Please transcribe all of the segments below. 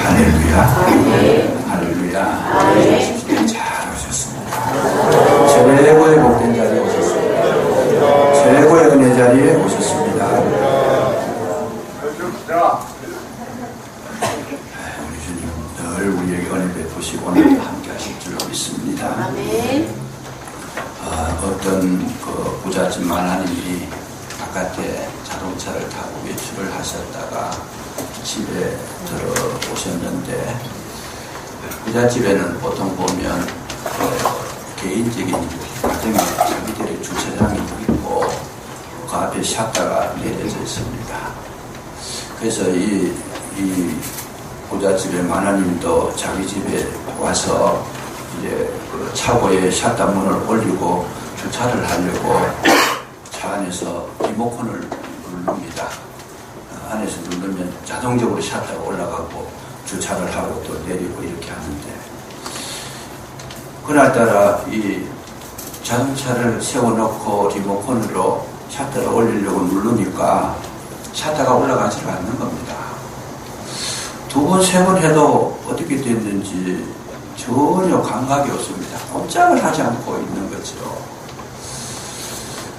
할렐루야. 할렐루야. 잘 오셨습니다. 최고의 복된 자리에 오셨습니다. 최고의 은혜 자리에 오셨습니다. 우리 주님 늘 우리에게 은혜 베푸시고 오늘도 함께 하실 줄로 믿습니다. 어떤 그 부잣집만 하느님이 바깥에 자동차를 타고 외출을 하셨다가 집에 들어오셨는데, 부잣집에는 보통 보면 개인적인 가정에 자기들의 주차장이 있고 그 앞에 샷다가 내려져 있습니다. 그래서 이 부잣집의 마나님도 자기 집에 와서 이제 그 차고에 샷다 문을 올리고 주차를 하려고 차 안에서 리모컨을 누릅니다. 안에서 누르면 자동적으로 샷다가 올라가고 주차를 하고 또 내리고 이렇게 하는데, 그날따라 이 자동차를 세워놓고 리모컨으로 샷다를 올리려고 누르니까 샷다가 올라가지를 않는 겁니다. 두 번, 세 번 해도 어떻게 됐는지 전혀 감각이 없습니다. 꼼짝을 하지 않고 있는 거죠.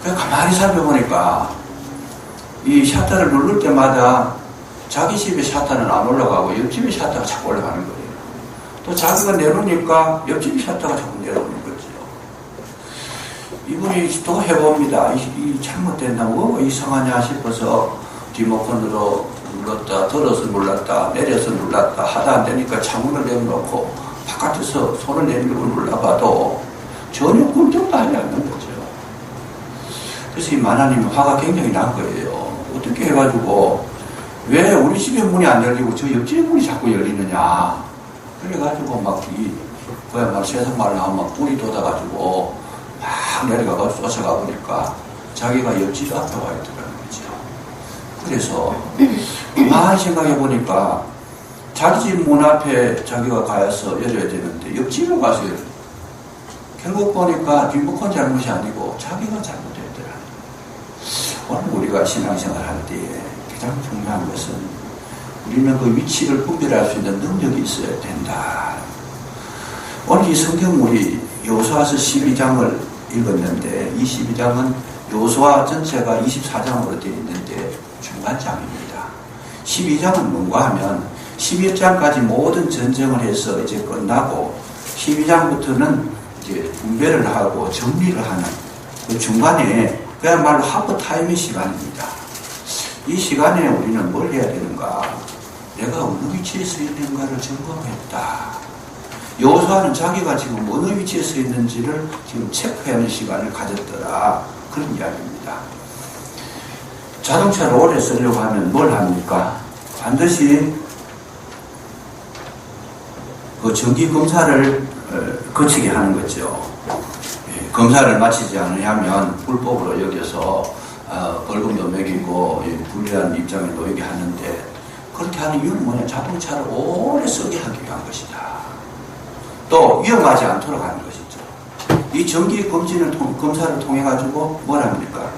그래서 가만히 살펴보니까 이 샷다를 누를 때마다 자기 집의 샷다는 안 올라가고 옆집의 샷다가 자꾸 올라가는 거예요. 또 자기가 내놓으니까 옆집의 샷다가 자꾸 내려오는 거죠. 이분이 또 해봅니다. 이 잘못됐나, 뭐가 이상하냐 싶어서 리모컨으로 눌렀다, 들어서 눌렀다, 내려서 눌렀다 하다 안 되니까 창문을 내려놓고 바깥에서 손을 내밀고 눌러봐도 전혀 꿀떡도 하지 않는 거죠. 그래서 이 마나님 화가 굉장히 난 거예요. 어떻게 해가지고 왜 우리 집의 문이 안 열리고 저 옆집의 문이 자꾸 열리느냐. 그래가지고 막 그야말로 세상 말로 하면 막 뿔이 돋아가지고 막 내려가서 쫓아가 보니까 자기가 옆집 앞에 와 있더라는 거죠. 그래서 가만히 생각해 보니까 자기 집 문 앞에 자기가 가서 열어야 되는데 옆집에 가서 열어요. 결국 보니까 리모컨 잘못이 아니고 자기가 잘못했더라. 오늘 우리가 신앙생활 할 때 가장 중요한 것은 우리는 그 위치를 분별할 수 있는 능력이 있어야 된다. 오늘 이 성경물이 여호수아서 12장을 읽었는데, 이 12장은 여호수아 전체가 24장으로 되어 있는데 중간장입니다. 12장은 뭔가 하면 11장까지 모든 전쟁을 해서 이제 끝나고 12장부터는 이제 분배를 하고 정리를 하는 그 중간에 그야말로 하프 타임의 시간입니다. 이 시간에 우리는 뭘 해야 되는가? 내가 어느 위치에 서 있는가를 점검했다. 여호수아는 자기가 지금 어느 위치에 서 있는지를 지금 체크하는 시간을 가졌더라. 그런 이야기입니다. 자동차를 오래 쓰려고 하면 뭘 합니까? 반드시 그 정기 검사를 거치게 하는 거죠. 검사를 마치지 않으면 불법으로 여겨서 벌금도 매기고 불리한 입장에 놓이게 하는데, 그렇게 하는 이유는 뭐냐? 자동차를 오래 쓰게 하기 위한 것이다. 또 위험하지 않도록 하는 것이죠. 이 정기 검사를 통해 가지고 뭘 합니까?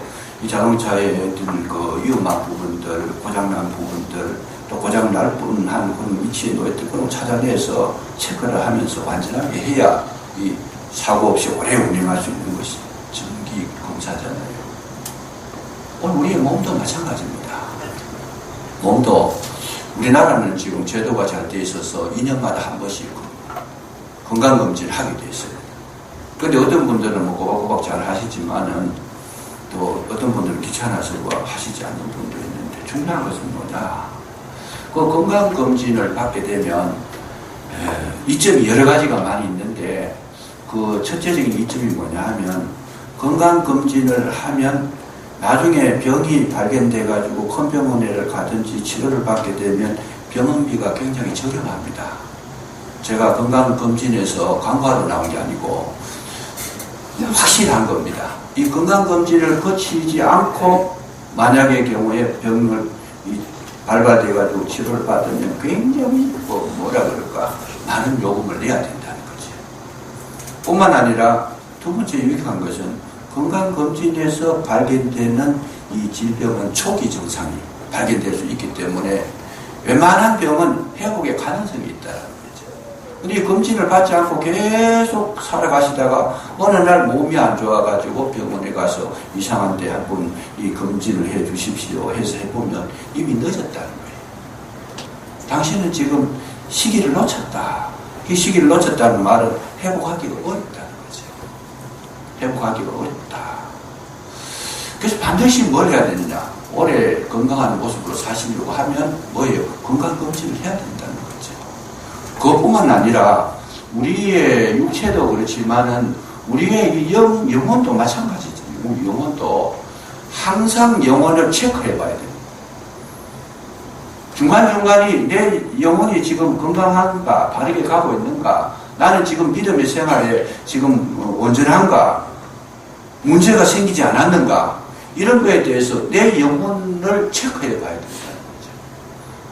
이 자동차의 어떤 그 위험한 부분들, 고장난 부분들, 또 고장날 뻔한 그런 위치에 놓였던 그런 찾아내서 체크를 하면서 완전하게 해야 이 사고 없이 오래 운행할 수 있는 것이 정기 검사잖아요. 오늘 우리의 몸도 마찬가지입니다. 몸도 우리나라는 지금 제도가 잘 돼 있어서 2년마다 한 번씩 건강검진을 하게 돼 있어요. 그런데 어떤 분들은 뭐 꼬박꼬박 잘 하시지만은 또 어떤 분들은 귀찮아서 하시지 않는 분도 있는데, 중요한 것은 뭐냐? 그 건강검진을 받게 되면 이점이 여러 가지가 많이 있는데, 그 첫째적인 이점이 뭐냐 하면, 건강검진을 하면 나중에 병이 발견돼 가지고 큰 병원에를 가든지 치료를 받게 되면 병원비가 굉장히 저렴합니다. 제가 건강검진에서 광고하러 나온 게 아니고 확실한 겁니다. 이 건강검진을 거치지 않고 만약의 경우에 병을 발발돼 가지고 치료를 받으면 굉장히 뭐라 그럴까, 많은 요금을 내야 된다는 거죠. 뿐만 아니라 두 번째 유익한 것은 건강검진에서 발견되는 이 질병은 초기 증상이 발견될 수 있기 때문에 웬만한 병은 회복의 가능성이 있다는 거죠. 근데 검진을 받지 않고 계속 살아가시다가 어느 날 몸이 안 좋아가지고 병원에 가서 이상한데 한번 이 검진을 해 주십시오 해서 해보면 이미 늦었다는 거예요. 당신은 지금 시기를 놓쳤다. 이 시기를 놓쳤다는 말은 회복하기가 어렵다는 거죠. 회복하기가 어렵다. 그래서 반드시 뭘 해야 되느냐. 오래 건강한 모습으로 사시려고 하면 뭐예요? 건강검진을 해야 된다는 거죠. 그것뿐만 아니라 우리의 육체도 그렇지만은 우리의 영혼도 마찬가지죠. 우리 영혼도 항상 영혼을 체크해 봐야 돼요. 중간중간이 내 영혼이 지금 건강한가, 바르게 가고 있는가, 나는 지금 믿음의 생활에 지금 온전한가, 문제가 생기지 않았는가, 이런 거에 대해서 내 영혼을 체크해 봐야 된다는 거죠.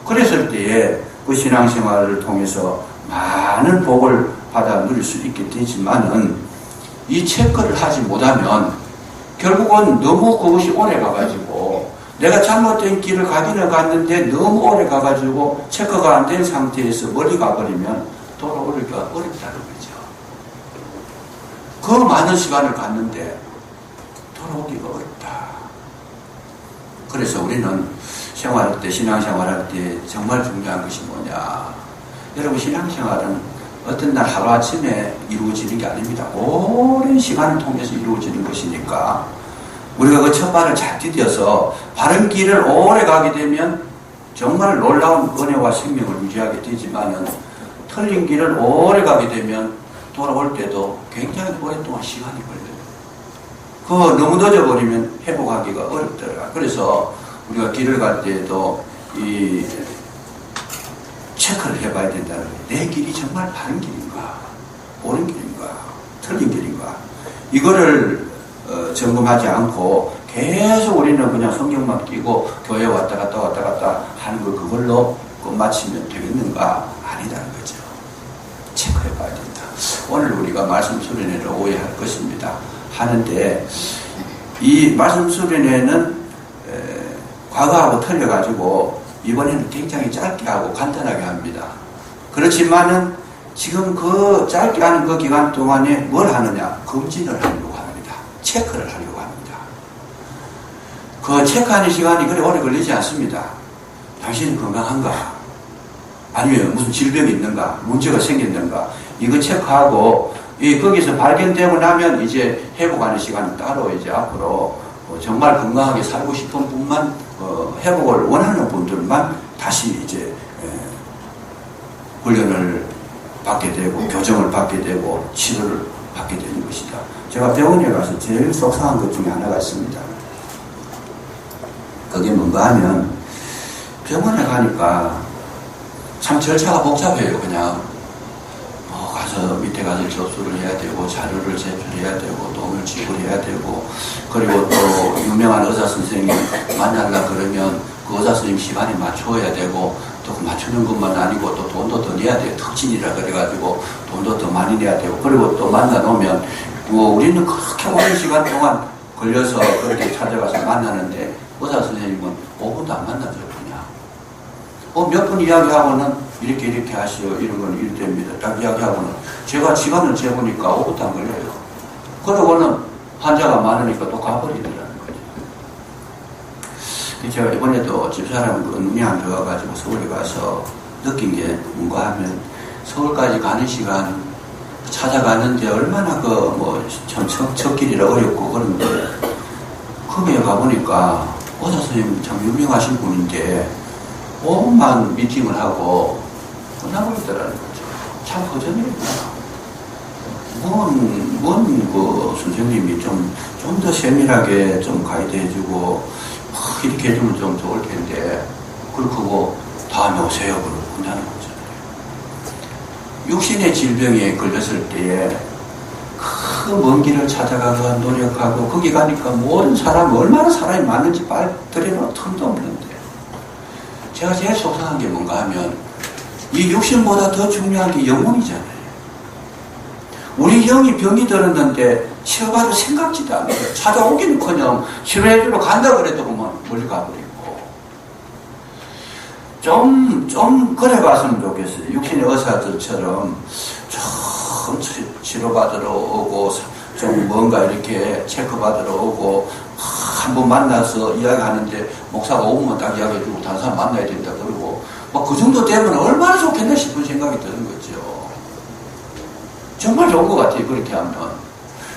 그랬을 때에 그 신앙생활을 통해서 많은 복을 받아 누릴 수 있게 되지만은 이 체크를 하지 못하면 결국은 너무 그것이 오래 가가지고 내가 잘못된 길을 가기는 갔는데 너무 오래 가가지고 체크가 안 된 상태에서 멀리 가버리면 돌아오기가 어렵다는 거죠. 그 많은 시간을 갔는데 돌아오기가 어렵다. 그래서 우리는 생활할 때, 신앙생활할 때 정말 중요한 것이 뭐냐. 여러분, 신앙생활은 어떤 날 하루아침에 이루어지는 게 아닙니다. 오랜 시간을 통해서 이루어지는 것이니까 우리가 그 첫 발을 잘 디뎌서 바른 길을 오래 가게 되면 정말 놀라운 은혜와 생명을 유지하게 되지만은 틀린 길을 오래 가게 되면 돌아올 때도 굉장히 오랫동안 시간이 걸려요. 그거 너무 늦어버리면 회복하기가 어렵더라. 그래서 우리가 길을 갈 때에도 이 체크를 해봐야 된다는 거예요. 내 길이 정말 바른 길인가, 옳은 길인가, 틀린 길인가. 이거를 점검하지 않고 계속 우리는 그냥 성경만 끼고 교회 왔다 갔다 하는 걸 그걸로 끝마치면 되겠는가? 아니다는 거죠. 체크해봐야 된다. 오늘 우리가 말씀 수련회를 오해할 것입니다. 하는데 이 말씀 수련회는 과거하고 틀려가지고 이번에는 굉장히 짧게 하고 간단하게 합니다. 그렇지만은 지금 그 짧게 하는 그 기간 동안에 뭘 하느냐? 검진을 하려고 합니다. 체크를 하려고 합니다. 그 체크하는 시간이 그리 오래 걸리지 않습니다. 당신이 건강한가? 아니면 무슨 질병이 있는가? 문제가 생겼는가? 이거 체크하고 거기서 발견되고 나면 이제 회복하는 시간은 따로 이제 앞으로 정말 건강하게 살고 싶은 분만 회복을 원하는 분들만 다시 이제 훈련을 받게 되고 교정을 받게 되고 치료를 받게 되는 것이다. 제가 병원에 가서 제일 속상한 것 중에 하나가 있습니다. 그게 뭔가 하면 병원에 가니까 참 절차가 복잡해요. 그냥 가서 밑에 가서 접수를 해야 되고 자료를 제출해야 되고 돈을 지불해야 되고 그리고 또 유명한 의사 선생님 만나려 그러면 그 의사 선생님 시간에 맞춰야 되고 또 맞추는 것만 아니고 또 돈도 더 내야 돼요. 특진이라 그래가지고 돈도 더 많이 내야 되고 그리고 또 만나 놓으면 우리는 그렇게 오랜 시간 동안 걸려서 그렇게 찾아가서 만나는데 의사 선생님은 5분도 안 만나죠. 그냥 몇 분 이야기하고는 이렇게 하시오. 이런 건 이렇게 됩니다. 딱 이야기하고는 제가 시간을 재보니까 5분도 안 걸려요. 그러고는 환자가 많으니까 또 가버리더라는 거죠. 제가 이번에도 집사람 눈이 안 좋아가지고 서울에 가서 느낀 게 뭔가 하면 서울까지 가는 시간 찾아가는데 얼마나 첫 길이라 어렵고 그런데 거기에 가보니까 의사 선생님 참 유명하신 분인데 온만 미팅을 하고 끝나버리더라는 거죠. 참 거짓말입니다. 그 선생님이 좀 더 세밀하게 좀 가이드해주고 이렇게 해주면 좀 좋을 텐데 그렇고 다음에 오세요. 그러고 끝나는 거잖아요. 육신의 질병에 걸렸을 때에 그 먼 길을 찾아가고 노력하고 거기 가니까 모든 사람 얼마나 사람이 많은지 들여놓을 틈도 없는데 제가 제일 속상한 게 뭔가 하면 이 육신보다 더 중요한 게 영혼이잖아요. 우리 영이 병이 들었는데 치료받을 생각지도 않아요. 찾아오기는커녕 치료해주러 간다 그래도 그만 멀리 가버리고 좀 그래 봤으면 좋겠어요. 육신의 의사들처럼 좀 치료받으러 오고, 좀 뭔가 이렇게 체크받으러 오고, 한번 만나서 이야기하는데, 목사가 5분만 딱 이야기해주고, 다른 사람 만나야 된다 그러고, 그 정도 되면 얼마나 좋겠나 싶은 생각이 드는 거죠. 정말 좋은 것 같아요, 그렇게 하면.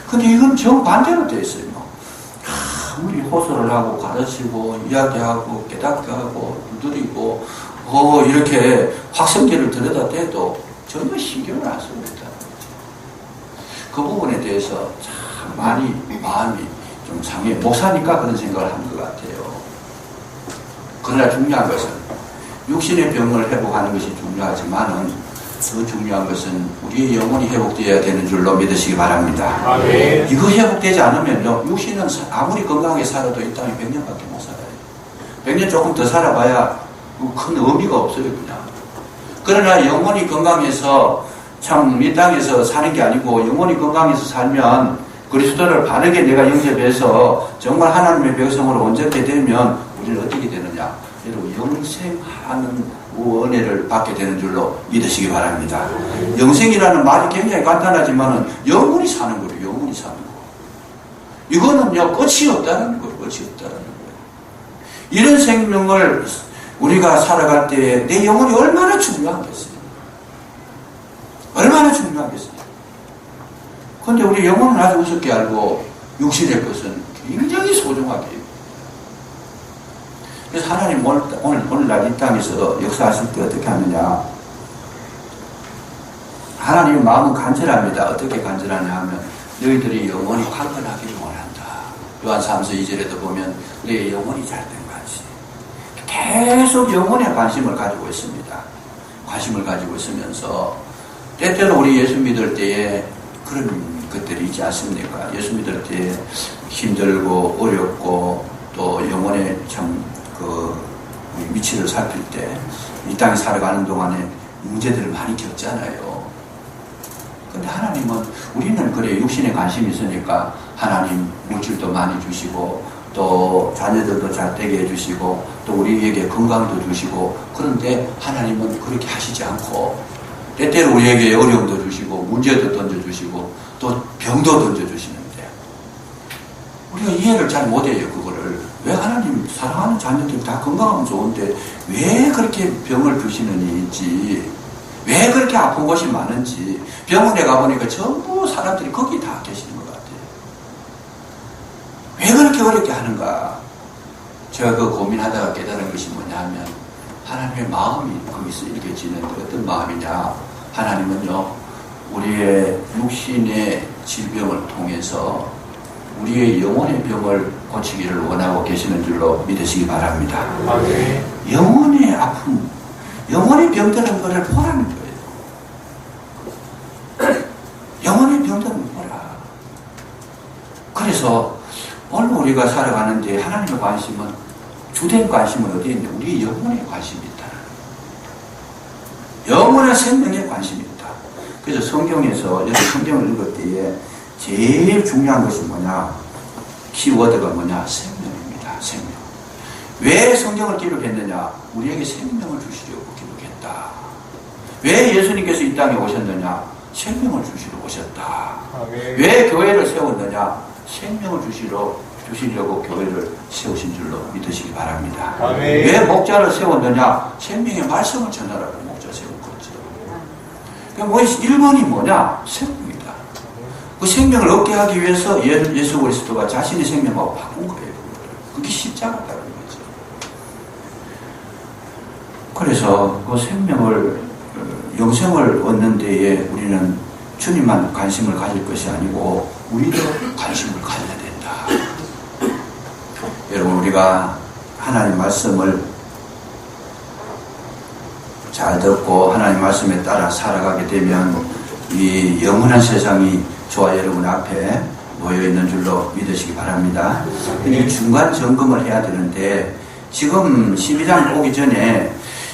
근데 이건 정반대로 되어 있어요. 아무리 호소를 하고, 가르치고, 이야기하고, 깨닫게 하고, 두드리고, 이렇게 확성기를 들여다 대도 전혀 신경을 안 씁니다. 그 부분에 대해서 참 많이 마음이 좀 상해. 목사니까 그런 생각을 한 것 같아요. 그러나 중요한 것은 육신의 병을 회복하는 것이 중요하지만은 더 중요한 것은 우리의 영혼이 회복되어야 되는 줄로 믿으시기 바랍니다. 아멘. 이거 회복되지 않으면요, 육신은 아무리 건강하게 살아도 이 땅에 100년밖에 못 살아요. 100년 조금 더 살아봐야 큰 의미가 없어요, 그냥. 그러나 영혼이 건강해서 참 이 땅에서 사는 게 아니고 영혼이 건강해서 살면 그리스도를 바르게 내가 영접해서 정말 하나님의 백성으로 온전케 되면 우리는 어떻게 되느냐? 여러분, 영생하는 은혜를 받게 되는 줄로 믿으시기 바랍니다. 영생이라는 말이 굉장히 간단하지만은 영원히 사는 거예요. 영원히 사는 거. 이거는요, 끝이 없다는 거예요. 끝이 없다는 거예요. 이런 생명을 우리가 살아갈 때 내 영혼이 얼마나 중요하겠어요. 얼마나 중요하겠어요. 그런데 우리 영혼은 아주 우습게 알고 육신의 것은 굉장히 소중하게 해요. 그래서 하나님 오늘날 이 땅에서 역사하실 때 어떻게 하느냐. 하나님의 마음은 간절합니다. 어떻게 간절하냐 하면 너희들이 영혼이 강건하기를 원한다. 요한 3서 2절에도 보면 내 영혼이 잘된 관심. 계속 영혼에 관심을 가지고 있습니다. 관심을 가지고 있으면서 때때로 우리 예수 믿을 때에 그런 것들이 있지 않습니까? 예수 믿을 때 힘들고 어렵고 또 영혼에 참 위치를 살필 때 이 땅에 살아가는 동안에 문제들을 많이 겪잖아요. 근데 하나님은 우리는 그래 육신에 관심이 있으니까 하나님 물질도 많이 주시고 또 자녀들도 잘 되게 해주시고 또 우리에게 건강도 주시고 그런데 하나님은 그렇게 하시지 않고 때때로 우리에게 어려움도 주시고 문제도 던져주시고 또 병도 던져주시는데 우리가 이해를 잘 못해요. 그거를 왜 하나님 사랑하는 자녀들 다 건강하면 좋은데 왜 그렇게 병을 주시는지 왜 그렇게 아픈 곳이 많은지 병원에 가보니까 전부 사람들이 거기 다 계시는 것 같아요. 왜 그렇게 어렵게 하는가? 제가 그 고민하다가 깨달은 것이 뭐냐 하면 하나님의 마음이 거기서 이렇게 지는데 어떤 마음이냐. 하나님은요 우리의 육신의 질병을 통해서 우리의 영혼의 병을 고치기를 원하고 계시는 줄로 믿으시기 바랍니다. 네. 영혼의 아픔, 영혼의 병드는 것을 보라는 거예요. 영혼의 병드는 보라. 그래서 오늘 우리가 살아가는데 하나님의 관심은 주된 관심은 어디에 있냐? 우리 영혼에 관심이 있다. 영혼의 생명에 관심이 있다. 그래서 성경에서 여기 성경을 읽을 때에 제일 중요한 것이 뭐냐? 키워드가 뭐냐? 생명입니다. 생명. 왜 성경을 기록했느냐? 우리에게 생명을 주시려고 기록했다. 왜 예수님께서 이 땅에 오셨느냐? 생명을 주시러 오셨다. 왜 교회를 세웠느냐? 생명을 주시려고 교회를 세우신 줄로 믿으시기 바랍니다. 왜 목자를 세웠느냐? 생명의 말씀을 전하라고 목자 세운 거죠. 그러니까 1번이 뭐냐? 생명이다. 그 생명을 얻게 하기 위해서 예수 그리스도가 자신의 생명하고 바꾼 거예요. 그게 십자가라는 거죠. 그래서 그 생명을, 영생을 얻는 데에 우리는 주님만 관심을 가질 것이 아니고 우리도 관심을 가져야 된다. 여러분, 우리가 하나님 말씀을 잘 듣고 하나님 말씀에 따라 살아가게 되면 이 영원한 세상이 저와 여러분 앞에 모여있는 줄로 믿으시기 바랍니다. 이 중간 점검을 해야 되는데 지금 12장 오기 전에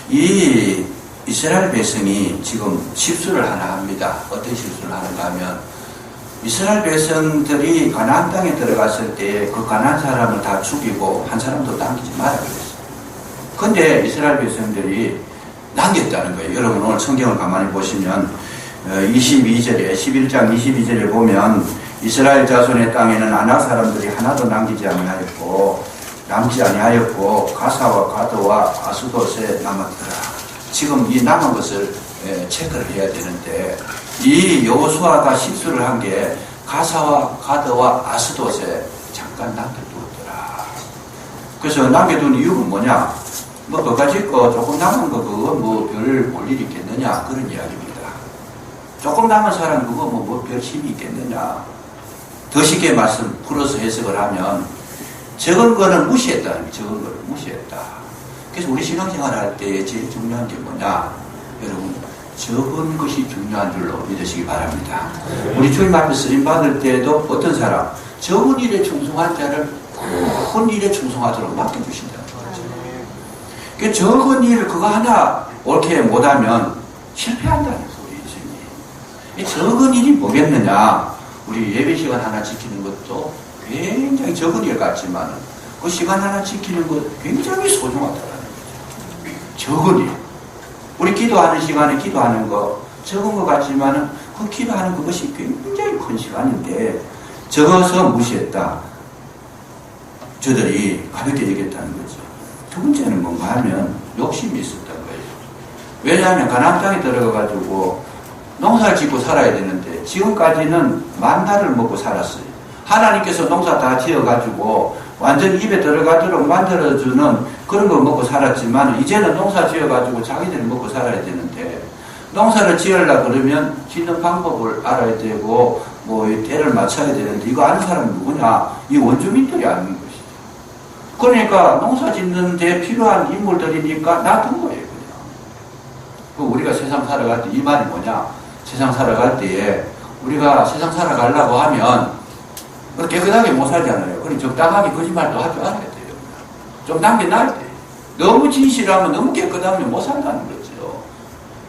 이 이스라엘 백성이 지금 실수를 하나 합니다. 어떤 실수를 하는가 하면 이스라엘 백성들이 가나안 땅에 들어갔을 때 그 가나안 사람을 다 죽이고 한 사람도 남기지 마라 그랬어요. 근데 이스라엘 백성들이 남겼다는 거예요. 여러분 오늘 성경을 가만히 보시면 22절에 11장 22절에 보면 이스라엘 자손의 땅에는 아낙 사람들이 하나도 남지 아니하였고 가사와 가드와 아스돗에 남았더라. 지금 이 남은 것을 체크를 해야 되는데 이 여호수아가 실수를 한 게 가사와 가드와 아스돗에 잠깐 남겨두었더라. 그래서 남겨둔 이유는 뭐냐? 뭐 그까짓 거 조금 남은 거 그거 뭐 별 볼 일이 있겠느냐 그런 이야기입니다. 조금 남은 사람 그거 뭐 별 힘이 있겠느냐. 더 쉽게 말씀 풀어서 해석을 하면 적은 거는 무시했다는 게 적은 거를 무시했다. 그래서 우리 신앙생활 할 때 제일 중요한 게 뭐냐? 여러분 적은 것이 중요한 줄로 믿으시기 바랍니다. 우리 주님 앞에 쓰임 받을 때도 어떤 사람 적은 일에 충성한 자를 큰 일에 충성하도록 맡겨주신다는 거죠. 그 적은 일 그거 하나 옳게 못하면 실패한다는 소리 있으니 이 적은 일이 뭐겠느냐? 우리 예배 시간 하나 지키는 것도 굉장히 적은 일 같지만 그 시간 하나 지키는 것 굉장히 소중하다는 거죠. 적은 일. 우리 기도하는 시간에 기도하는 거 적은 것 같지만 그 기도하는 그것이 굉장히 큰 시간인데 적어서 무시했다. 저들이 가볍게 여겼다는 거죠. 두 번째는 뭔가 하면 욕심이 있었던 거예요. 왜냐하면 가나안 땅에 들어가가지고 농사를 짓고 살아야 되는데 지금까지는 만나를 먹고 살았어요. 하나님께서 농사 다 지어가지고 완전 입에 들어가도록 만들어주는 그런 거 먹고 살았지만 이제는 농사 지어가지고 자기들이 먹고 살아야 되는데 농사를 지으려고 그러면 짓는 방법을 알아야 되고 뭐 때를 맞춰야 되는데 이거 아는 사람은 누구냐? 이 원주민들이 아는 것이죠. 그러니까 농사 짓는 데 필요한 인물들이니까 놔둔 거예요. 그냥. 우리가 세상 살아갈 때 이 말이 뭐냐? 세상 살아갈 때에 우리가 세상 살아가려고 하면 깨끗하게 못 살잖아요. 그럼 적당하게 거짓말도 할 줄 알아야 돼요. 좀 남겨놔야 돼요. 너무 진실하면 너무 깨끗하면 못 산다는 거죠.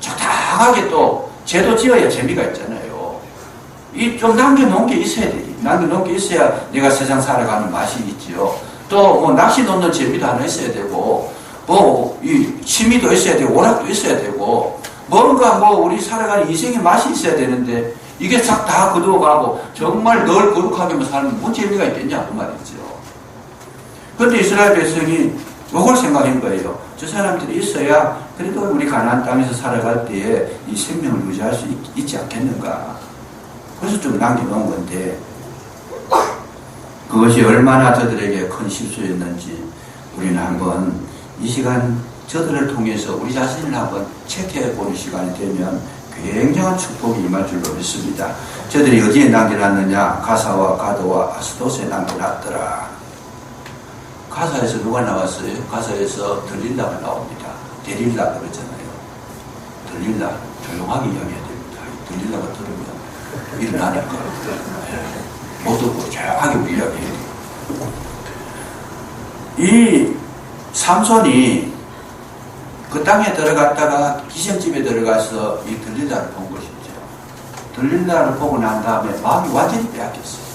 적당하게 또 죄도 지어야 재미가 있잖아요. 이 좀 남겨놓은 게 있어야 돼요. 남겨놓은 게 있어야 내가 세상 살아가는 맛이 있지요. 또 뭐 낚시 놓는 재미도 하나 있어야 되고 뭐 이 취미도 있어야 되고 오락도 있어야 되고 뭔가 뭐 우리 살아가는 인생의 맛이 있어야 되는데 이게 싹 다 거두어가고 정말 늘 거룩하게만 살면 뭔 재미가 있겠냐 그 말이죠. 그런데 이스라엘 백성이 이걸 생각한 거예요. 저 사람들이 있어야 그래도 우리 가나안 땅에서 살아갈 때에 이 생명을 유지할 수 있지 않겠는가. 그래서 좀 남겨놓은 건데 그것이 얼마나 저들에게 큰 실수였는지 우리는 한번 이 시간 저들을 통해서 우리 자신을 한번 체크해보는 시간이 되면 굉장한 축복이 임할 줄로 믿습니다. 저들이 어디에 남겨놨느냐? 가사와 가드와 아스돗에 남겨놨더라. 가사에서 누가 나왔어요? 가사에서 들릴라가 나옵니다. 데릴라 그러잖아요. 들릴라. 조용하게 이야기해야 됩니다. 들릴라가 들으면 일어나니까. 못 듣고 조용하게 이야기해야 돼요. 이 삼손이 그 땅에 들어갔다가 기생집에 들어가서 이 들릴라를 본 것이죠. 들릴라를 보고 난 다음에 마음이 완전히 빼앗겼어요.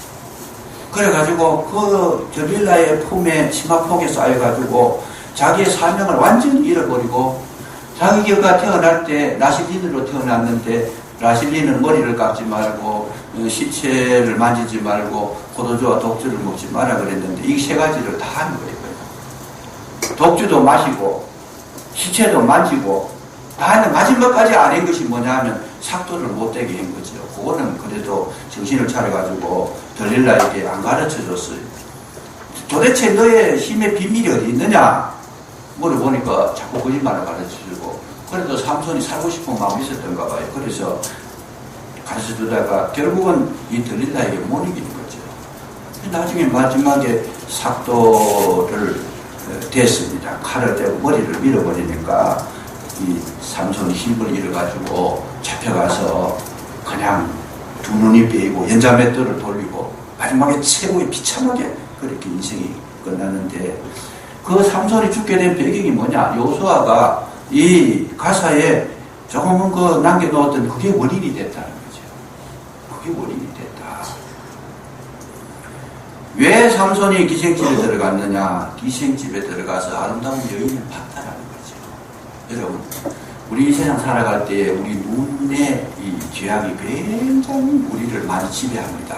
그래가지고 그 들릴라의 품에 치마폭에 쌓여가지고 자기의 사명을 완전히 잃어버리고 자기가 태어날 때 라실린으로 태어났는데 라실린은 머리를 깎지 말고 시체를 만지지 말고 포도주와 독주를 먹지 마라 그랬는데 이 세 가지를 다 하는 거예요. 독주도 마시고 시체도 만지고 다 하는 마지막까지 안 한 것이 뭐냐 하면 삭도를 못되게 한 거죠. 그거는 그래도 정신을 차려가지고 들릴라에게 안 가르쳐줬어요. 도대체 너의 힘의 비밀이 어디 있느냐 물어보니까 자꾸 거짓말을 가르쳐주고 그래도 삼손이 살고 싶은 마음이 있었던가 봐요. 그래서 가르쳐주다가 결국은 이 들릴라에게 못 이기는 거죠. 나중에 마지막에 삭도를 됐습니다. 칼을 떼고 머리를 밀어버리니까 이 삼손이 힘을 잃어가지고 잡혀가서 그냥 두 눈이 빼이고 연자맷돌을 돌리고 마지막에 최고의 비참하게 그렇게 인생이 끝났는데 그 삼손이 죽게 된 배경이 뭐냐? 여호수아가 이 가사에 조금은 그 남겨놓았던 그게 원인이 됐다는 거죠. 그게 원인이 됐다. 왜 삼손이 기생집에 들어갔느냐? 기생집에 들어가서 아름다운 여인을 봤다라는 거죠. 여러분, 우리 이 세상 살아갈 때 우리 눈의 이 죄악이 굉장히 우리를 많이 지배합니다.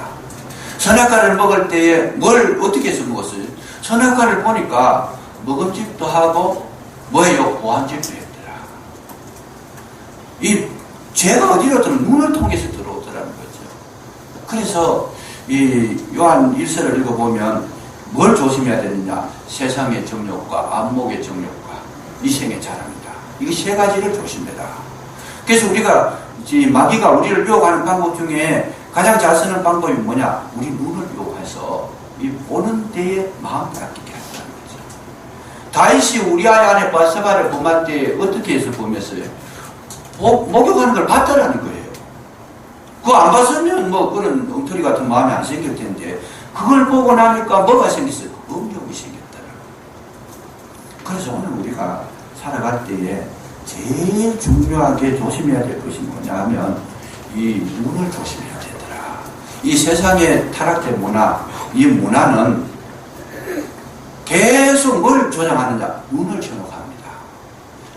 선악과를 먹을 때에 뭘 어떻게 해서 먹었어요? 선악과를 보니까 먹음직도 하고 뭐예요? 보안직도 했더라. 이 죄가 어디로 들어? 눈을 통해서 들어오더라는 거죠. 그래서 이 요한 1서를 읽어보면 뭘 조심해야 되느냐? 세상의 정욕과 안목의 정욕과 이생의 자랑이다. 이 세 가지를 조심해라. 그래서 우리가 마귀가 우리를 유혹하는 방법 중에 가장 잘 쓰는 방법이 뭐냐? 우리 눈을 유혹해서 이 보는 데에 마음 뺏기게 한다는 거죠. 다윗이 우리아의 아내 바세바를 범할 때 어떻게 해서 범했어요? 목욕하는 걸 봤다라는 거예요. 그거 안 봤으면 뭐 그런 엉터리 같은 마음이 안 생길 텐데 그걸 보고 나니까 뭐가 생겼어요? 음욕이 생겼다는 거예요. 그래서 오늘 우리가 살아갈 때에 제일 중요하게 조심해야 될 것이 뭐냐 하면 이 눈을 조심해야 되더라. 이 세상의 타락된 문화, 이 문화는 계속 뭘 조장하느냐? 눈을 현혹합니다.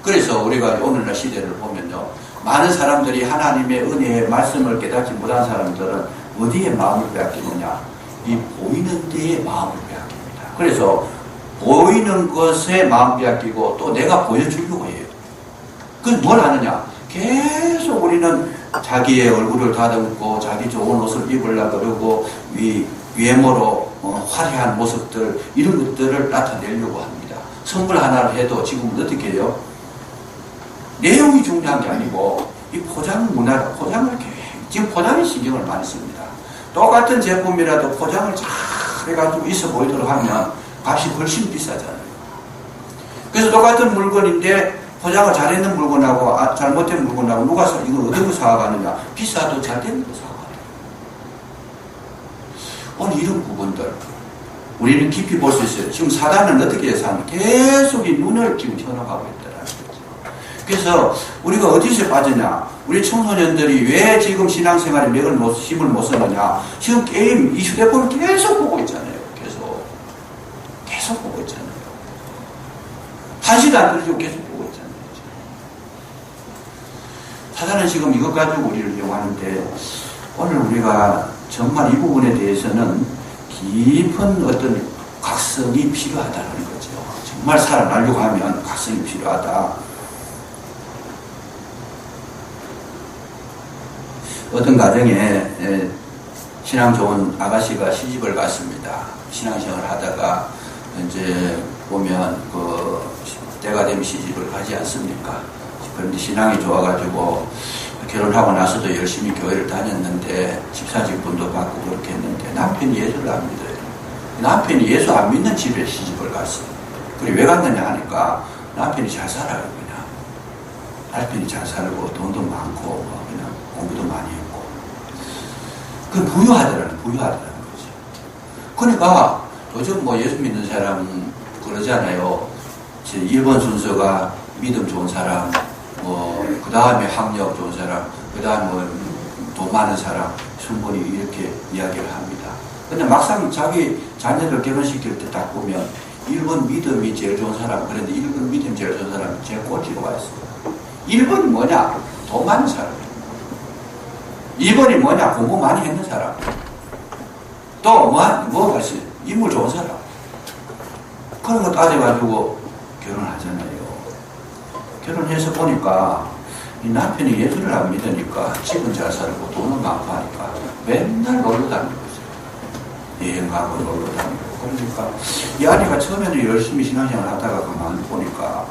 그래서 우리가 오늘날 시대를 보면요, 많은 사람들이 하나님의 은혜의 말씀을 깨닫지 못한 사람들은 어디에 마음을 빼앗기느냐? 이 보이는 데에 마음을 빼앗깁니다. 그래서 보이는 것에 마음 빼앗기고 또 내가 보여주려고 해요. 그건 뭘 하느냐? 계속 우리는 자기의 얼굴을 다듬고 자기 좋은 옷을 입으려고 그러고 외모로 화려한 모습들 이런 것들을 나타내려고 합니다. 선물 하나를 해도 지금은 어떻게 해요? 내용이 중요한 게 아니고 이 포장 문화, 포장을 지금 포장에 신경을 많이 씁니다. 똑같은 제품이라도 포장을 잘 해가지고 있어 보이도록 하면 값이 훨씬 비싸잖아요. 그래서 똑같은 물건인데 포장을 잘했는 물건하고 잘못된 물건하고 누가 이걸 어디서 사가느냐? 비싸도 잘된 거 사가요. 오늘 이런 부분들 우리는 깊이 볼 수 있어요. 지금 사단은 어떻게 해서 하는 계속 이 눈을 지금 현혹하고 있더라는 거죠. 그래서 우리가 어디서 빠지냐? 우리 청소년들이 왜 지금 신앙생활에 힘을 못 쓰느냐? 지금 게임, 이 휴대폰을 계속 보고 있잖아요. 계속 보고 있잖아요. 1시도 안 들리고 계속 보고 있잖아요. 사단은 지금 이것 가지고 우리를 이용하는데 오늘 우리가 정말 이 부분에 대해서는 깊은 어떤 각성이 필요하다는 거죠. 정말 살아나려고 하면 각성이 필요하다. 어떤 가정에 신앙 좋은 아가씨가 시집을 갔습니다. 신앙생활을 하다가 이제 보면 때가 되면 시집을 가지 않습니까? 그런데 신앙이 좋아가지고 결혼하고 나서도 열심히 교회를 다녔는데 집사직분도 받고 그렇게 했는데 남편이 예수를 안 믿어요. 남편이 예수 안 믿는 집에 시집을 갔어요. 그리고 왜 갔느냐 하니까 남편이 잘 살아요. 그냥 남편이 잘 살고 돈도 많고 그냥 공부도 많이 했고 그 부유하더라는 거죠. 그러니까 요즘 뭐 예수 믿는 사람 그러잖아요. 1번 순서가 믿음 좋은 사람, 그 다음에 학력 좋은 사람, 그 다음에 돈 많은 사람, 충분히 이렇게 이야기를 합니다. 근데 막상 자기 자녀들 결혼시킬 때 딱 보면 1번 믿음이 제일 좋은 사람, 그런데 1번 믿음이 제일 좋은 사람이 제일 꼴찌로 와 있어요. 1번이 뭐냐? 돈 많은 사람. 2번이 뭐냐? 공부 많이 했는 사람. 또 뭐가 있어요? 인물 좋은 사람. 그런 거 따져가지고 결혼하잖아요. 결혼해서 보니까 이 남편이 예수를 안 믿으니까 집은 잘 살고 돈은 많고 하니까 맨날 놀러 다니고 있어요. 여행 가고 놀러 다니고. 그러니까 이 아내가 처음에는 열심히 신앙생활 하다가 가만 보니까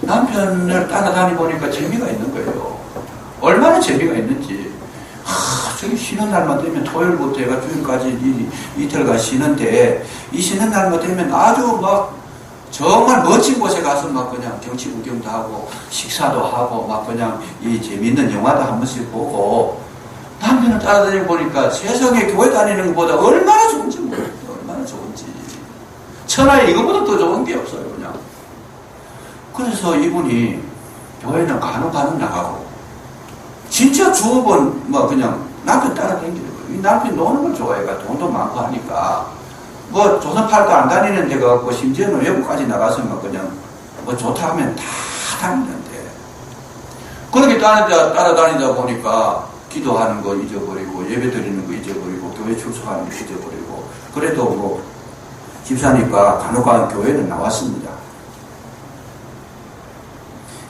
남편을 따라다니 보니까 재미가 있는 거예요. 얼마나 재미가 있는지. 저기 쉬는 날만 되면 토요일부터 해가 주일까지 이틀간 쉬는데 이 쉬는 날만 되면 아주 막 정말 멋진 곳에 가서 막 그냥 경치 구경도 하고 식사도 하고 막 그냥 이 재밌는 영화도 한 번씩 보고 남편을 따라다니 보니까 세상에 교회 다니는 것보다 얼마나 좋은지 몰라요. 얼마나 좋은지. 천하에 이거보다 더 좋은 게 없어요. 그냥. 그래서 이분이 교회는 간혹 나가고 진짜 두어 번 뭐 그냥 남편 따라다니는 거예요. 이 남편 노는 걸 좋아해가 돈도 많고 하니까 뭐 조선팔도 안 다니는 데가 없고 심지어는 외국까지 나가서 막 그냥 뭐 좋다 하면 다 다니는데 그렇게 따라다니다 보니까 기도하는 거 잊어버리고 예배 드리는 거 잊어버리고 교회 출석하는 거 잊어버리고 그래도 뭐 집사니까 간혹가다 교회는 나왔습니다.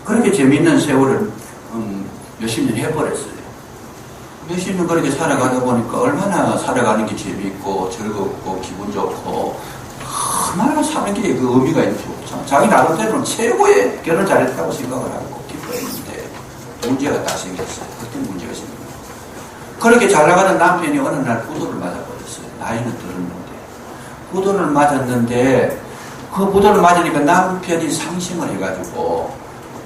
그렇게 재미있는 세월을 몇십 년 해버렸어요. 몇십 년 그렇게 살아가다 보니까 얼마나 살아가는 게 재미있고 즐겁고 기분 좋고 얼마나 사는 게 그 의미가 있는지 자기 나름대로는 최고의 결혼 잘했다고 생각을 하고 기뻐했는데 문제가 딱 생겼어요. 어떤 문제가 생겼어요. 그렇게 잘 나가는 남편이 어느 날 부도를 맞아버렸어요. 나이는 들었는데 부도를 맞았는데 그 부도를 맞으니까 남편이 상심을 해가지고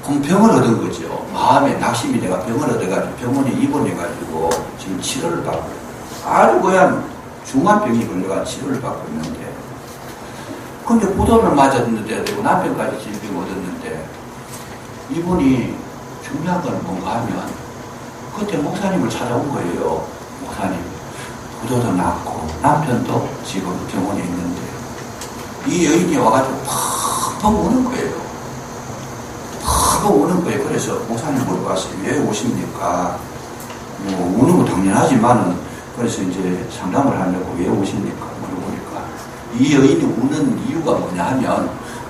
병을 얻은 거죠. 마음에 낙심이 내가 병을 얻어가지고 병원에 입원해가지고 지금 치료를 받고 아주 그냥 중한 병이 걸려가 치료를 받고 있는데 근데 부도를 맞았는데 되고 남편까지 질병을 얻었는데 이분이 중요한 건 뭔가 하면 그때 목사님을 찾아온 거예요. 목사님 부도도 낫고 남편도 지금 병원에 있는데 이 여인이 와가지고 펑펑 우는 거예요. 오는 거예요. 그래서 목사님 물어봤어요. 왜 오십니까? 뭐 우는 거 당연하지만은 그래서 이제 상담을 하려고 왜 오십니까? 물어보니까 이 여인이 우는 이유가 뭐냐 하면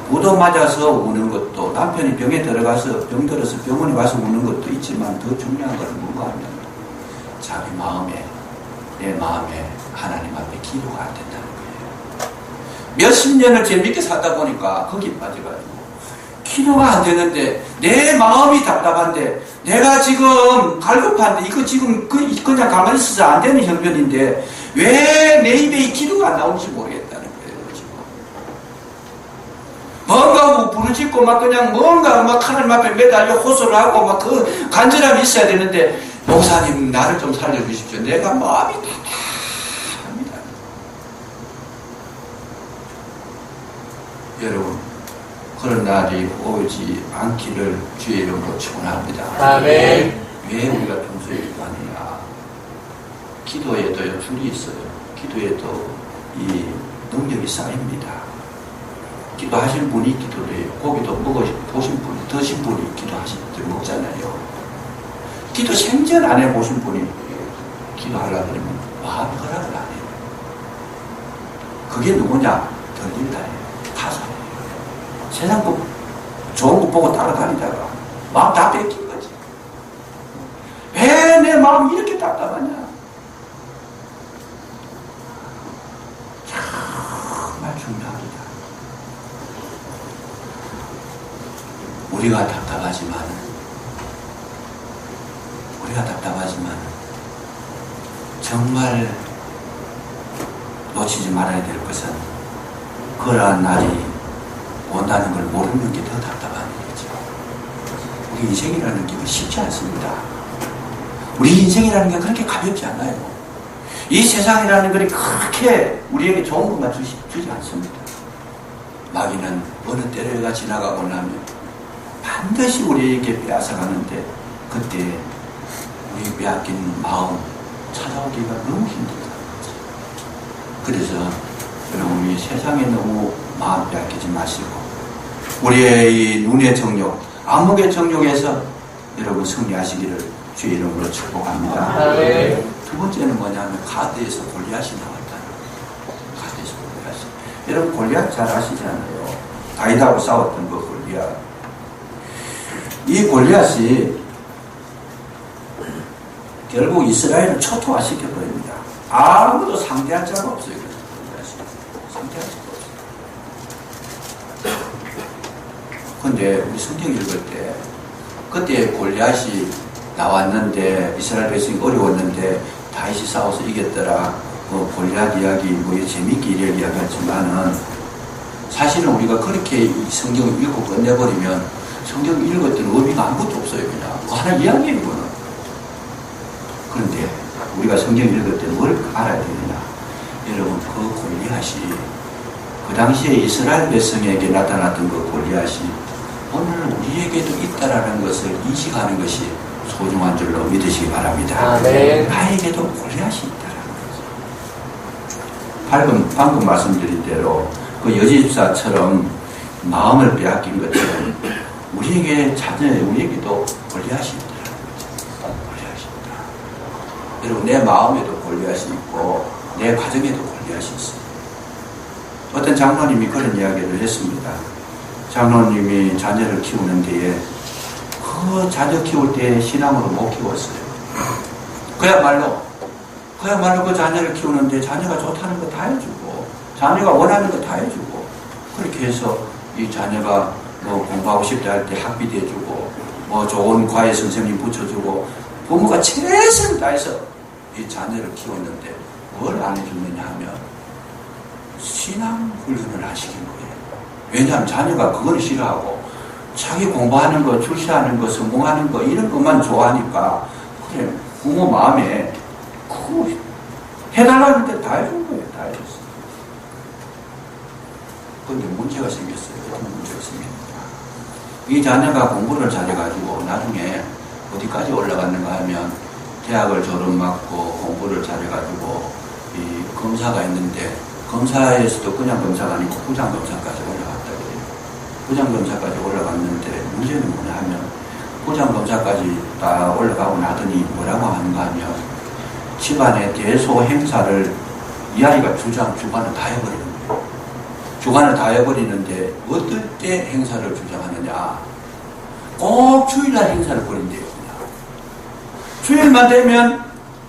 부도 맞아서 우는 것도 남편이 병에 들어가서 병 들어서 병원에 와서 우는 것도 있지만 더 중요한 건 뭔가 하면 자기 마음에 내 마음에 하나님 앞에 기도가 안 된다는 거예요. 몇십 년을 재밌게 살다 보니까 거기 빠져가지고 기도가 안 되는데 내 마음이 답답한데 내가 지금 갈급한데 이거 지금 그냥 가만히 있어서 안 되는 형편인데 왜 내 입에 이 기도가 안 나오는지 모르겠다는 거예요. 지금 뭔가 뭐 부르짖고 막 그냥 뭔가 막 하나님 앞에 매달려 호소를 하고 막 그 간절함이 있어야 되는데 목사님 나를 좀 살려주십시오. 내가 마음이 답답합니다. 여러분 그런 날이 오지 않기를 주의 이름으로 축원합니다. 아멘. 왜 우리가 평소에 기도하느냐? 기도에도요 줄이 있어요. 기도에도 이 능력이 쌓입니다. 기도하신 분이 기도를 해요. 고기도 보신 분이 드신 분이 기도하실 때 먹잖아요. 기도 생전 안 해보신 분이 기도하려고 그러면 마음이 허락을 안 해요. 그게 누구냐? 덜린다예요. 타사예요. 세상 거 좋은 거 보고 따라다니다가 마음 다 뺏긴 거지. 왜 내 마음이 이렇게 답답하냐? 정말 중요합니다. 우리가 답답하지만 정말 놓치지 말아야 될 것은 그러한 날이 온다는 걸 모르는 게 더 답답한 일이죠. 우리 인생이라는 게 쉽지 않습니다. 우리 인생이라는 게 그렇게 가볍지 않아요. 이 세상이라는 것이 그렇게 우리에게 좋은 것만 주지 않습니다. 마귀는 어느 때가 지나가고 나면 반드시 우리에게 빼앗아가는데 그때 우리 빼앗긴 마음 찾아오기가 너무 힘들다. 그래서 여러분 이 세상에 너무 마음 빼앗기지 마시고 우리의 이 눈의 정욕, 안목의 정욕에서 여러분 승리하시기를 주의 이름으로 축복합니다. 네. 두 번째는 뭐냐면 가드에서 골리앗이 나왔다는 거예요. 가드에서 골리앗이. 여러분 골리앗 잘 아시잖아요. 다윗하고 싸웠던 그 골리앗. 이 골리앗이 결국 이스라엘을 초토화시켜버립니다. 아무도 상대할 자가 없어요. 상대할 자가 없어요. 근데 우리 성경 읽을 때 그때 골리앗이 나왔는데 이스라엘 백성이 어려웠는데 다윗이 싸워서 이겼더라. 뭐 골리앗 이야기 뭐 재밌게 이야기하겠지만은 사실은 우리가 그렇게 이 성경을 읽고 끝내버리면 성경 읽었던 의미가 아무것도 없어요. 그냥 뭐 하나 이야기예요. 이거는. 그런데 우리가 성경 읽을 때 뭘 알아야 되느냐? 여러분 그 골리앗이 그 당시에 이스라엘 백성에게 나타났던 그 골리앗이 오늘 우리에게도 있다라는 것을 인식하는 것이 소중한 줄로 믿으시기 바랍니다. 아멘. 나에게도 골리앗이 있다라는 거죠. 방금 말씀드린 대로 그 여집사처럼 마음을 빼앗긴 것처럼 우리에게 우리에게도 골리앗이 있더라는 거죠. 골리앗이 있다. 여러분, 내 마음에도 골리앗이 있고 내 가정에도 골리앗이 있어요. 어떤 장로님이 그런 이야기를 했습니다. 장로님이 자녀를 키우는 데에 그 자녀 키울 때 신앙으로 못 키웠어요. 그야말로 그 자녀를 키우는데 자녀가 좋다는 거 다 해주고 자녀가 원하는 거 다 해주고 그렇게 해서 이 자녀가 뭐 공부하고 싶다 할 때 학비도 해주고 뭐 좋은 과외 선생님 붙여주고 부모가 최선을 다해서 이 자녀를 키웠는데 뭘 안 해주느냐 하면 신앙 훈련을 하시킨 거예요. 왜냐하면 자녀가 그걸 싫어하고 자기 공부하는 거, 출시하는 거, 성공하는 거 이런 것만 좋아하니까 그래 부모 마음에 그거 해달라는 데 다 해준 거예요. 다 해줬어요. 그런데 문제가 생겼어요. 어떤 문제가 생깁니다. 이 자녀가 공부를 잘해가지고 나중에 어디까지 올라갔는가 하면 대학을 졸업받고 공부를 잘해가지고 이 검사가 있는데 검사에서도 그냥 검사가 아니고 부장검사까지 올라갔다 그래요. 부장검사까지 올라갔는데 문제는 뭐냐 하면 부장검사까지 다 올라가고 나더니 뭐라고 하는가 하면 집안의 대소 행사를 이 아이가 주관을 다 해버리는 거예요. 주관을 다 해버리는데 어떨 때 행사를 주장하느냐. 꼭 주일날 행사를 벌인대요. 주일만 되면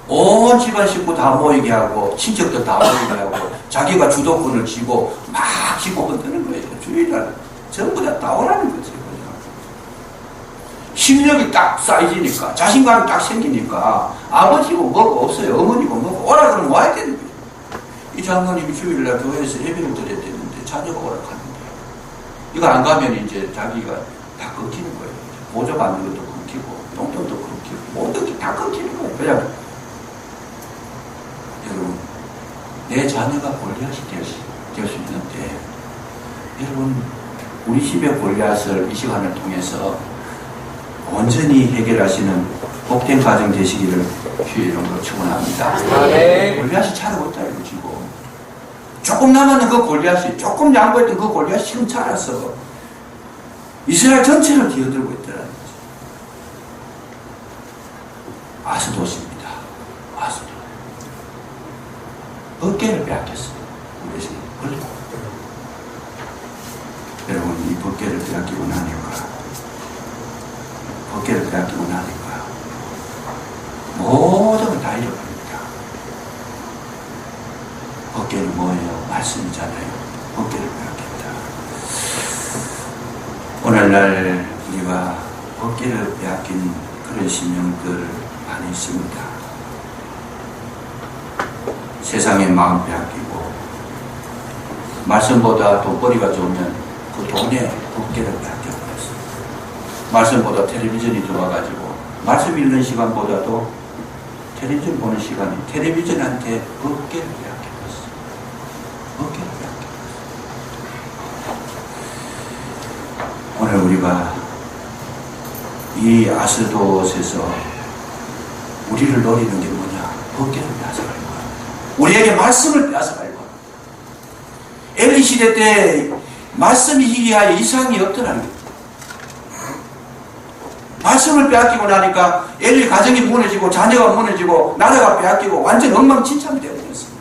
온 집안 식구 다 모이게 하고 친척들 다 모이게 하고 자기가 주도권을 쥐고 막 쥐고 흔드는 거예요. 주일날 전부 다 오라는 거죠. 실력이 딱 쌓이니까 자신감이 딱 생기니까 아버지고 뭐고 없어요. 어머니고 뭐고 오라 그러면 와야 되는 거예요. 이 장로님이 주일날 교회에서 예배를 드려야 되는데 자녀가 오라고 하는 거예요. 이거 안 가면 이제 자기가 다 끊기는 거예요. 보조 받는 것도 끊기고 용돈도 끊기고 모든 게 다 끊기는 거예요. 그냥 여러분 내 자녀가 골리앗이 될 수 있는데 여러분 우리 집의 골리앗을 이 시간을 통해서 온전히 해결하시는 복된 가정 되시기를 주의 이름으로 축원합니다. 골리앗이 차고 있다 이거 지금 조금 남았는 그 골리앗이 조금 양보했던 그 골리앗이 지금 자랐어. 이스라엘 전체를 기어들고 있더라는 거죠. 아스돗입니다. 아스돗. 법궤를 빼앗겼어요. 우리 집이 걸리고. 여러분 이 법궤를 빼앗기고 나니까 법궤를 빼앗기고 나니까 모든 걸 다 잃어버립니다. 법궤는 뭐예요? 말씀이잖아요. 법궤를 빼앗겼다. 오늘날 우리가 법궤를 빼앗긴 그런 신명들 많이 있습니다. 세상의 마음 빼앗기고 말씀보다 돈벌이가 좋으면 그 돈에 법궤를 빼앗겨버렸어요. 말씀보다 텔레비전이 좋아가지고 말씀 읽는 시간보다도 텔레비전 보는 시간이 텔레비전한테 법궤를 빼앗겨버렸어요. 법궤를 빼앗겨버렸어요. 오늘 우리가 이 아스돗에서 우리를 노리는 게 뭐냐? 법궤를 빼앗아갈 거야. 우리에게 말씀을 빼앗아갈 거야. 엘리 시대 때 말씀이 이하여 이상이 없더라는 거예요. 말씀을 빼앗기고 나니까 엘리 가정이 무너지고 자녀가 무너지고 나라가 빼앗기고 완전 엉망진창이 되어버렸습니다.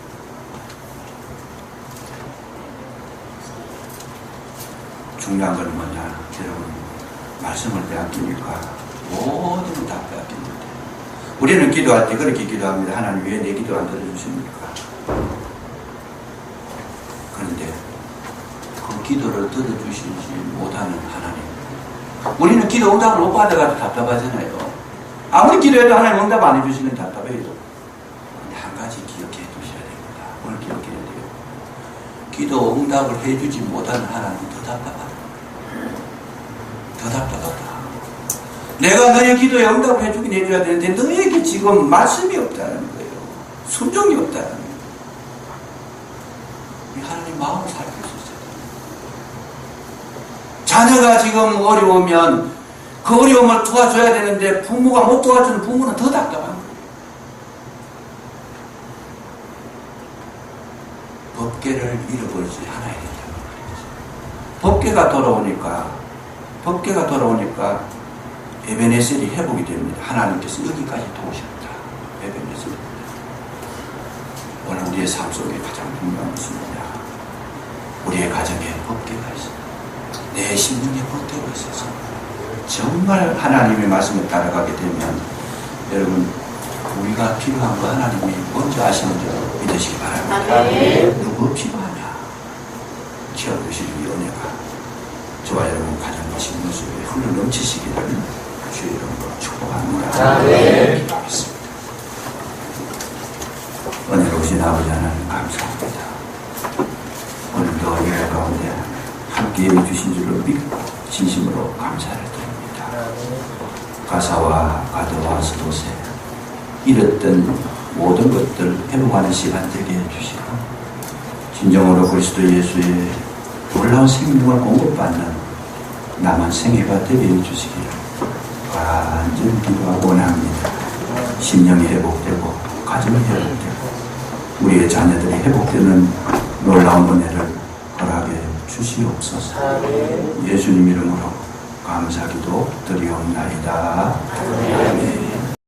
중요한 건 뭐냐? 여러분 말씀을 빼앗기니까 모든 걸 다 빼앗깁니다. 우리는 기도할 때 그렇게 기도합니다. 하나님 왜 내 기도 안 들어주십니까? 그런데 그 기도를 들어주시지 못하는 하나님. 우리는 기도 응답을 못 받아가지고 답답하잖아요. 아무리 기도해도 하나님 응답 안 해주시는 답답해요. 그런데 한 가지 기억해 두셔야 됩니다. 오늘 기억해야 돼요. 기도 응답을 해주지 못하는 하나님 더 답답하다. 더 답답하다. 내가 너의 기도에 응답을 해주긴 해줘야 되는데 너에게 지금 말씀이 없다는 거예요. 순종이 없다는 거예요. 하나님 마음을 살필 수 있어요. 자녀가 지금 어려우면 그 어려움을 도와줘야 되는데 부모가 못 도와주는 부모는 더 답답한 거예요. 법계를 잃어버리지 않아야 된다. 법계가 돌아오니까 에베네셀이 회복이 됩니다. 하나님께서 여기까지 도우셨다. 에베네셀. 오늘 우리의 삶 속에 가장 중요한 것은 뭐냐? 우리의 가정에 법계가 있습니다. 내 심령에 법계가 있어서 정말 하나님의 말씀을 따라가게 되면 여러분 우리가 필요한 거 하나님이 먼저 아시는 줄 믿으시기 바랍니다. 누구 필요하냐? 채워주시는 이 은혜가 저와 여러분 가정과 심령 속에 흘러 넘치시기를 주의 이름으로 축복합니다. 기도하겠습니다. 은혜로우신 아버지 하나님 감사합니다. 오늘도 예배 가운데 함께해 주신 줄로 믿고 진심으로 감사를 드립니다. 가사와 가드와 스도세 잃었던 모든 것들 회복하는 시간 되게 해주시고 진정으로 그리스도 예수의 놀라운 생명을 공급받는 남은 생애가 되게 해주시기를 간절히 기도하고 원합니다. 심령이 회복되고 가정이 회복되고 우리의 자녀들이 회복되는 놀라운 은혜를 허락해 주시옵소서. 예수님 이름으로 감사기도 드리옵나이다. 아멘.